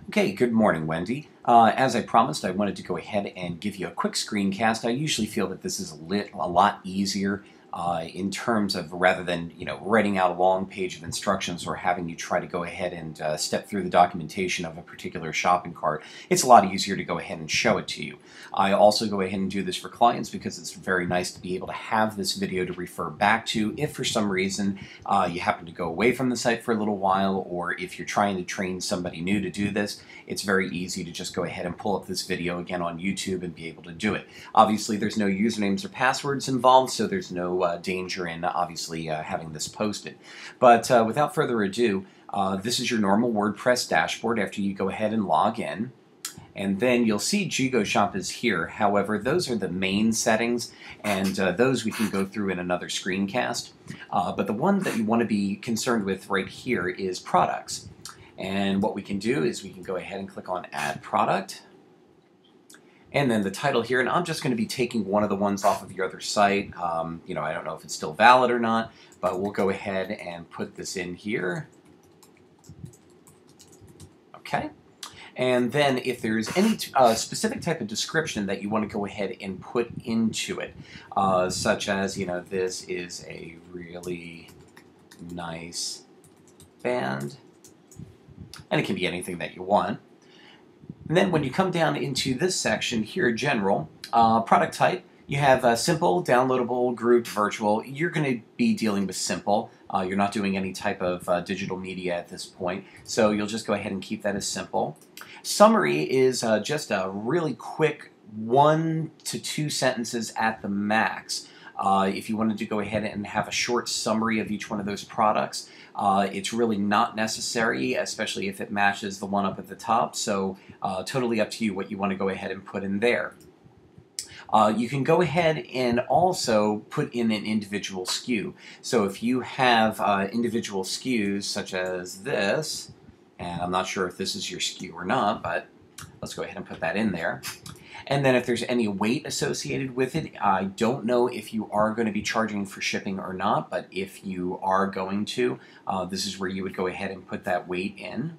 Okay, good morning, Wendy. As I promised, I wanted to go ahead and give you a quick screencast. I usually feel that this is a lot easier in terms of rather than writing out a long page of instructions or having you try to go ahead and step through the documentation of a particular shopping cart. It's a lot easier to go ahead and show it to you. I also go ahead and do this for clients because it's very nice to be able to have this video to refer back to if for some reason you happen to go away from the site for a little while, or if you're trying to train somebody new to do this. It's very easy to just go ahead and pull up this video again on YouTube and be able to do it. Obviously, there's no usernames or passwords involved, so there's no danger in obviously having this posted. But without further ado, this is your normal WordPress dashboard after you go ahead and log in. And then you'll see JigoShop is here. However, those are the main settings, and those we can go through in another screencast. But the one that you want to be concerned with right here is products. And what we can do is we can go ahead and click on Add Product. And then the title here, and I'm just going to be taking one of the ones off of your other site. I don't know if it's still valid or not, but we'll go ahead and put this in here. Okay. And then if there's any specific type of description that you want to go ahead and put into it, such as, this is a really nice band, and it can be anything that you want. And then when you come down into this section here, General, product type, you have simple, downloadable, grouped, virtual. You're going to be dealing with simple. You're not doing any type of digital media at this point, so you'll just go ahead and keep that as simple. Summary is just a really quick 1 to 2 sentences at the max. If you wanted to go ahead and have a short summary of each one of those products, it's really not necessary, especially if it matches the one up at the top, so totally up to you what you want to go ahead and put in there. You can go ahead and also put in an individual SKU. So if you have individual SKUs such as this, and I'm not sure if this is your SKU or not, but let's go ahead and put that in there. And then if there's any weight associated with it, I don't know if you are going to be charging for shipping or not, but if you are going to, this is where you would go ahead and put that weight in.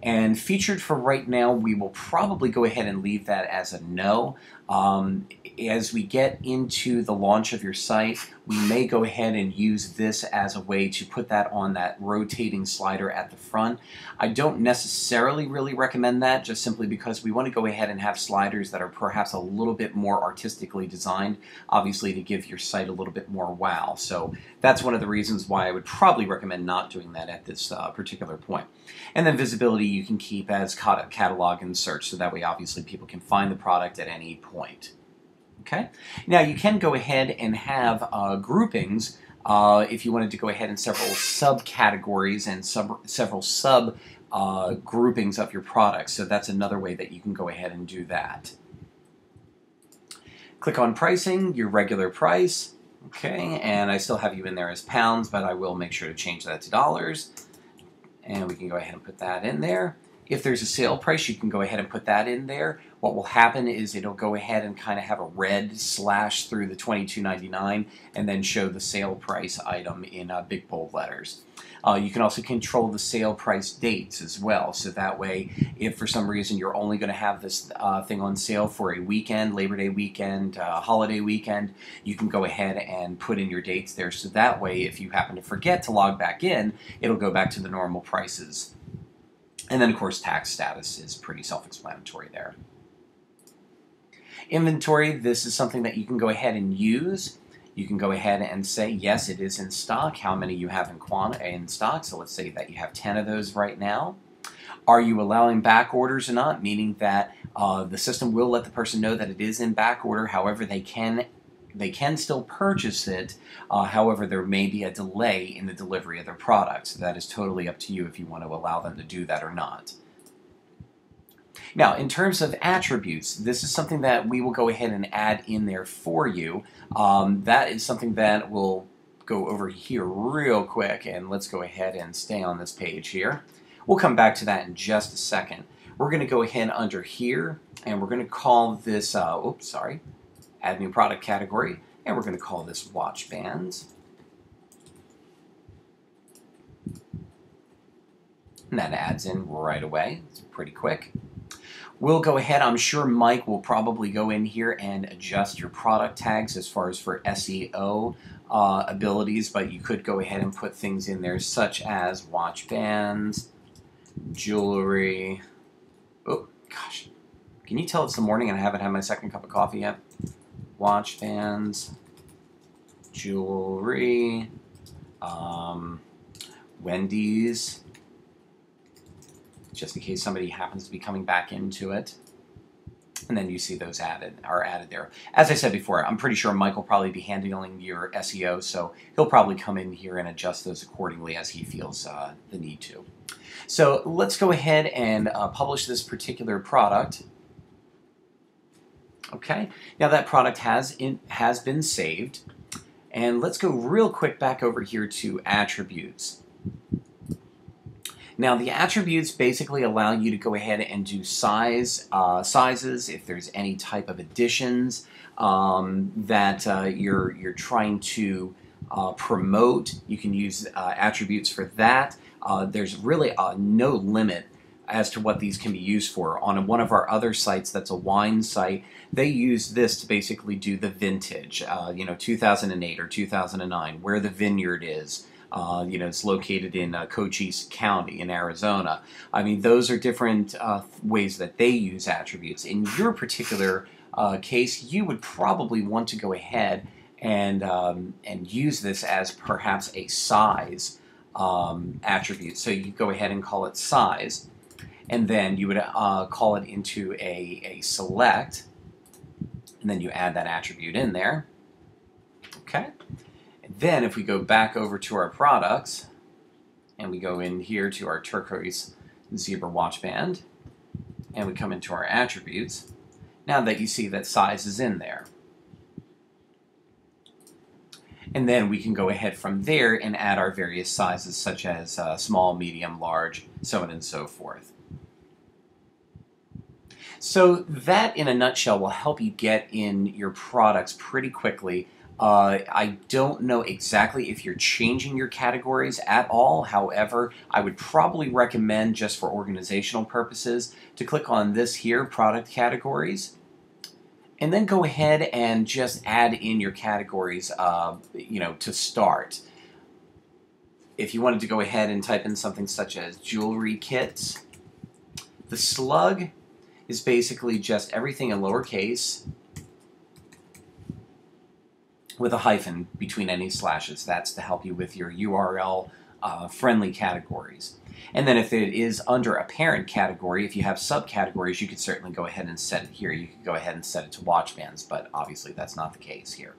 And featured for right now, we will probably go ahead and leave that as a no. As we get into the launch of your site, we may go ahead and use this as a way to put that on that rotating slider at the front. I don't necessarily really recommend that, just simply because we want to go ahead and have sliders that are perhaps a little bit more artistically designed, obviously to give your site a little bit more wow. So that's one of the reasons why I would probably recommend not doing that at this particular point. And then visibility you can keep as catalog and search, so that way obviously people can find the product at any point. Okay. Now you can go ahead and have groupings if you wanted to go ahead in several subcategories and several sub groupings of your products. So that's another way that you can go ahead and do that. Click on pricing, your regular price. Okay, and I still have you in there as pounds, but I will make sure to change that to dollars. And we can go ahead and put that in there. If there's a sale price, you can go ahead and put that in there. What will happen is it'll go ahead and kind of have a red slash through the $22.99 and then show the sale price item in big bold letters. You can also control the sale price dates as well, so that way if for some reason you're only going to have this thing on sale for a weekend, Labor Day weekend, holiday weekend, you can go ahead and put in your dates there, so that way if you happen to forget to log back in, it'll go back to the normal prices. And then, of course, tax status is pretty self-explanatory there. Inventory, this is something that you can go ahead and use. You can go ahead and say, yes, it is in stock, how many you have in stock. So let's say that you have 10 of those right now. Are you allowing back orders or not? Meaning that the system will let the person know that it is in back order. However, they can still purchase it, however there may be a delay in the delivery of their product. So that is totally up to you if you want to allow them to do that or not. Now, in terms of attributes, this is something that we will go ahead and add in there for you. That is something that we'll go over here real quick, and let's go ahead and stay on this page here. We'll come back to that in just a second. We're going to go ahead under here, and we're going to call this, add new product category, and we're going to call this watch bands. And that adds in right away. It's pretty quick. We'll go ahead, I'm sure Mike will probably go in here and adjust your product tags as far as for SEO abilities, but you could go ahead and put things in there such as watch bands, jewelry. Oh, gosh. Can you tell it's the morning and I haven't had my second cup of coffee yet? Watch bands, jewelry, Wendy's, just in case somebody happens to be coming back into it. And then you see those added there. As I said before, I'm pretty sure Mike will probably be handling your SEO, so he'll probably come in here and adjust those accordingly as he feels the need to. So let's go ahead and publish this particular product. Okay, now that product has been saved. And let's go real quick back over here to attributes. Now the attributes basically allow you to go ahead and do sizes, if there's any type of additions that you're trying to promote. You can use attributes for that. There's really no limit as to what these can be used for. On one of our other sites, that's a wine site, they use this to basically do the vintage, 2008 or 2009, where the vineyard is. It's located in Cochise County in Arizona. I mean, those are different ways that they use attributes. In your particular case, you would probably want to go ahead and use this as perhaps a size attribute. So you go ahead and call it size, and then you would call it into a select, and then you add that attribute in there. Okay. Then if we go back over to our products, and we go in here to our turquoise zebra watch band, and we come into our attributes, now that you see that size is in there. And then we can go ahead from there and add our various sizes such as small, medium, large, so on and so forth. So that in a nutshell will help you get in your products pretty quickly. I don't know exactly if you're changing your categories at all. However, I would probably recommend, just for organizational purposes, to click on this here, product categories, and then go ahead and just add in your categories, to start. If you wanted to go ahead and type in something such as jewelry kits, the slug is basically just everything in lowercase with a hyphen between any slashes. That's to help you with your URL friendly categories. And then if it is under a parent category, if you have subcategories, you could certainly go ahead and set it here. You could go ahead and set it to watch bands, but obviously that's not the case here.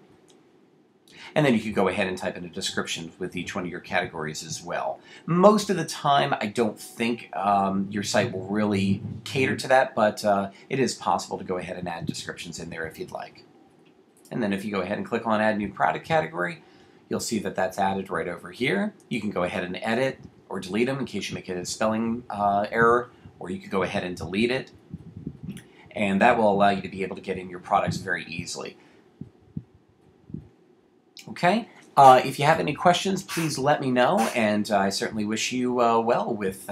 And then you could go ahead and type in a description with each one of your categories as well. Most of the time, I don't think your site will really cater to that, but it is possible to go ahead and add descriptions in there if you'd like. And then if you go ahead and click on Add New Product Category, you'll see that that's added right over here. You can go ahead and edit or delete them in case you make a spelling error, or you could go ahead and delete it. And that will allow you to be able to get in your products very easily. Okay, if you have any questions, please let me know, and I certainly wish you well with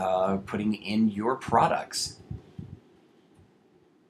putting in your products.